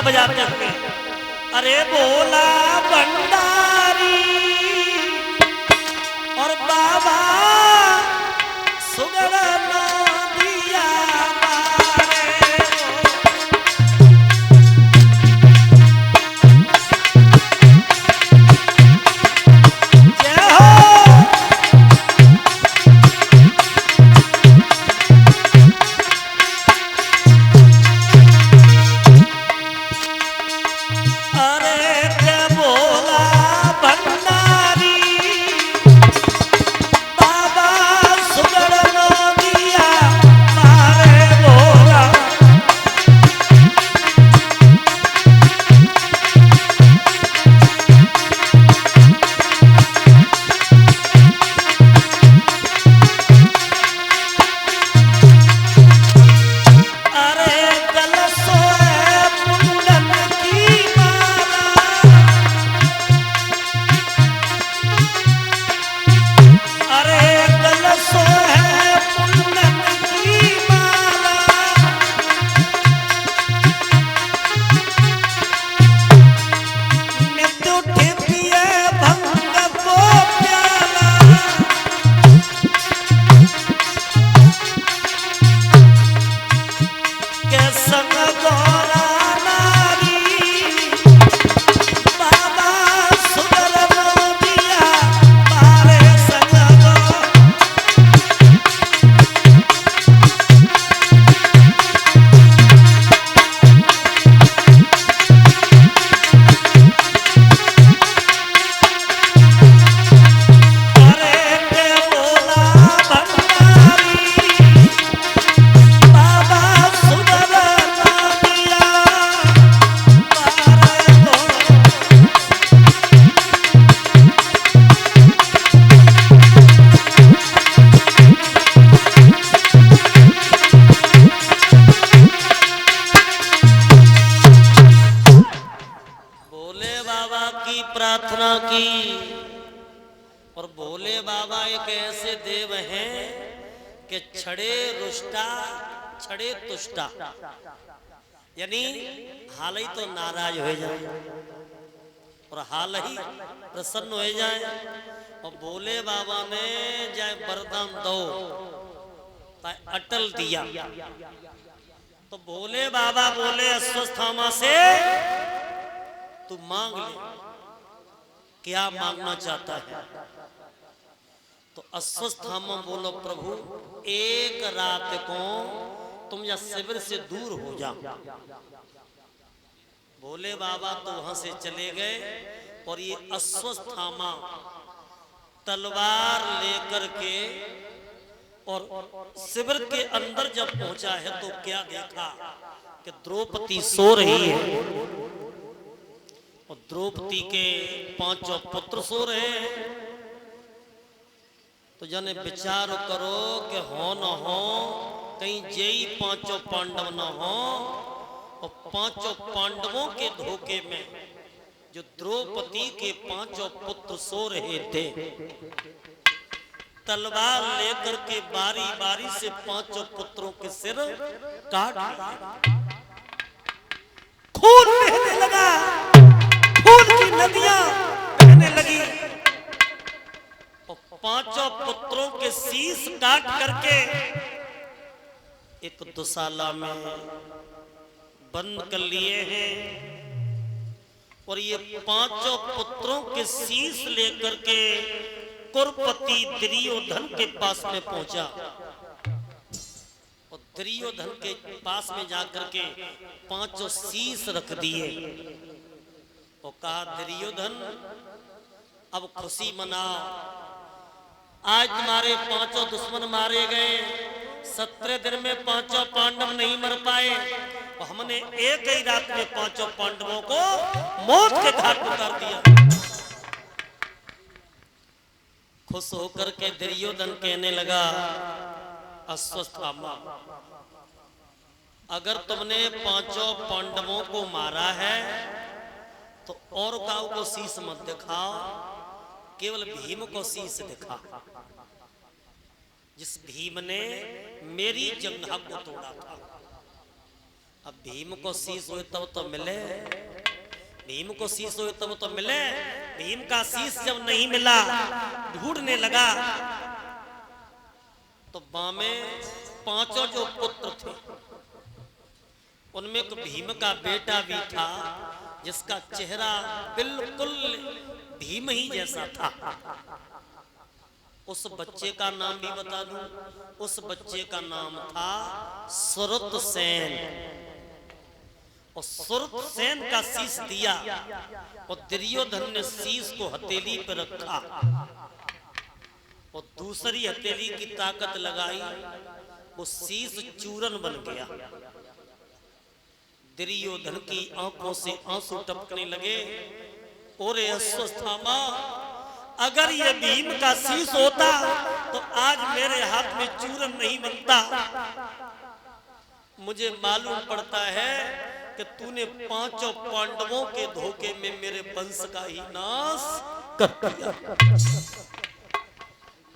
बजाते हुए, अरे बोला भंडारी और बाबा सुगड़ दिया प्रार्थना की। और भोले बाबा एक ऐसे देव हैं कि छड़े रुष्टा छड़े तुष्टा, यानी हाल ही तो नाराज हो जाए और हाल ही प्रसन्न हो जाए। और भोले बाबा ने जाए वरदान दो अटल दिया, तो भोले बाबा बोले अश्वस्थामा से तू मांग ले, क्या मांगना चाहता है? तो अश्वस्थामा बोलो प्रभु एक रात को तुम या शिविर से दूर हो जाओ। भोले बाबा तो वहां से चले गए और ये अश्वस्थामा तलवार लेकर के और शिविर के अंदर जब पहुंचा है तो क्या देखा कि द्रौपदी सो रही है और द्रौपदी के पांचों पुत्र सो रहे हैं। तो जाने विचार करो कि हो न हो कहीं जई पांचों पांडव न हो, और पांचों पांडवों के धोखे में जो द्रौपदी के पांचों पुत्र सो रहे थे, तलवार लेकर के बारी बारी से पांचों पुत्रों के सिर काट खून बहने लगा, खून की नदियां बहने लगी और पांचों पुत्रों के शीश काट करके एक दुशाला में बंद कर लिए हैं। और ये पांचों पुत्रों के शीश लेकर के कुरुपति दुर्योधन के पास में पहुंचा और दुर्योधन के पास में जाकर के पांचों शीश रख दिए और कहा दुर्योधन अब खुशी मनाओ, आज तुम्हारे पांचों दुश्मन मारे गए, 17 दिन में पांचों पांडव नहीं मर पाए और हमने एक ही रात में पांचों पांडवों को मौत के घाट उतार दिया। खुश होकर के दुर्योधन कहने लगा अश्वस्थामा, अगर तुमने पांचों पांडवों को मारा है तो और काऊ को शीश मत दिखाओ, केवल भीम को शीश दिखा, जिस भीम ने मेरी जंघा को तोड़ा था। अब भीम को शीश हो तब तो मिले, भीम को शीश हो तब तो मिले। भीम का शीश जब नहीं मिला, ढूंढने लगा तो बामे पांचों जो पुत्र थे उनमें एक भीम का बेटा भी था जिसका चेहरा बिल्कुल भीम ही जैसा था। उस बच्चे का नाम भी बता दूं, उस बच्चे का नाम था सुरतसेन। और सुरतसेन का शीश दिया और दुर्योधन ने शीश को हथेली पर रखा और दूसरी हथेली की ताकत लगाई, वो शीश चूरन बन गया। दुर्योधन की आंखों से आंसू टपकने लगे। ओरे अश्वत्थामा, अगर ये भीम का शीश होता तो आज मेरे हाथ में चूरन नहीं बनता। मुझे मालूम पड़ता है कि तूने पांचों पांडवों के धोखे में मेरे वंश का ही नाश कर दिया,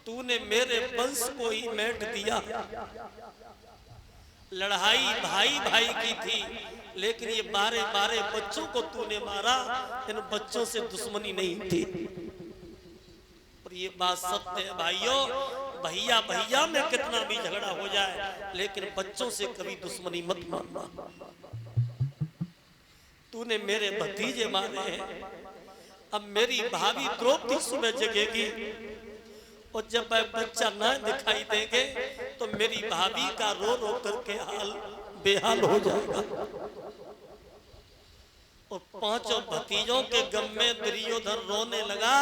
तूने मेरे वंश को ही मेट दिया। लड़ाई भाई भाई की थी, लेकिन ये 12 बच्चों को तूने मारा। इन बच्चों से दुश्मनी नहीं थी। और ये बात सत्य है भाइयों, भैया भैया में कितना भी झगड़ा हो जाए, लेकिन बच्चों से कभी दुश्मनी मत मानना। तूने मेरे भतीजे मारे हैं, अब मेरी भाभी द्रौपदी सुबह जगेगी और जब मैं बच्चा न दिखाई देंगे तो मेरी भाभी का रो रो करके हाल बेहाल हो जाएगा। और पांचों भतीजों के गम में दुर्योधन रोने लगा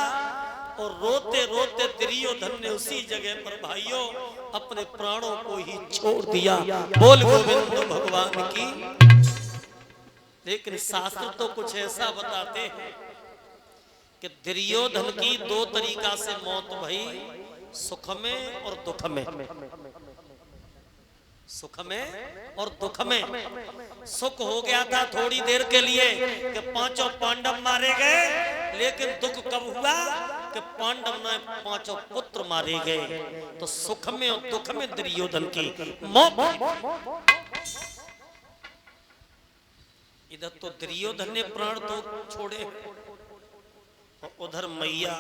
और रोते रोते दुर्योधन ने उसी जगह पर भाइयों अपने प्राणों को ही छोड़ दिया। बोल गोविंद भगवान की। लेकिन शास्त्र तो कुछ ऐसा बताते हैं कि दुर्योधन की 2 तरीका से मौत भई, सुख में और दुख में। सुख में और दुख में। सुख हो गया था थोड़ी देर के लिए कि पांचों पांडव मारे गए, लेकिन दुख कब हुआ कि पांडव ने 5 पुत्र मारे गए। तो सुख में और दुख में दुर्योधन की मौत। इधर तो दुर्योधन ने प्राण तो छोड़े और उधर मैया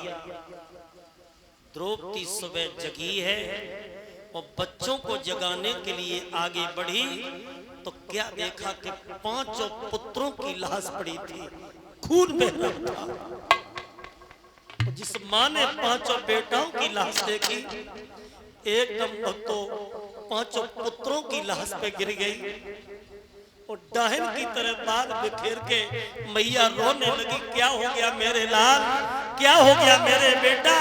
द्रौपदी सुबह जगी है और बच्चों को जगाने के लिए आगे बढ़ी तो क्या देखा कि 5 पुत्रों की लाश पड़ी थी, खून बह रहा था। जिस मां ने 5 बेटाओं की लाश देखी, एकदम भक्तों 5 पुत्रों की लाश पे गिर गई और डाहन की तरह बाल बिखेर के मैया रोने लगी। क्या हो गया मेरे लाल, क्या हो गया मेरे बेटा,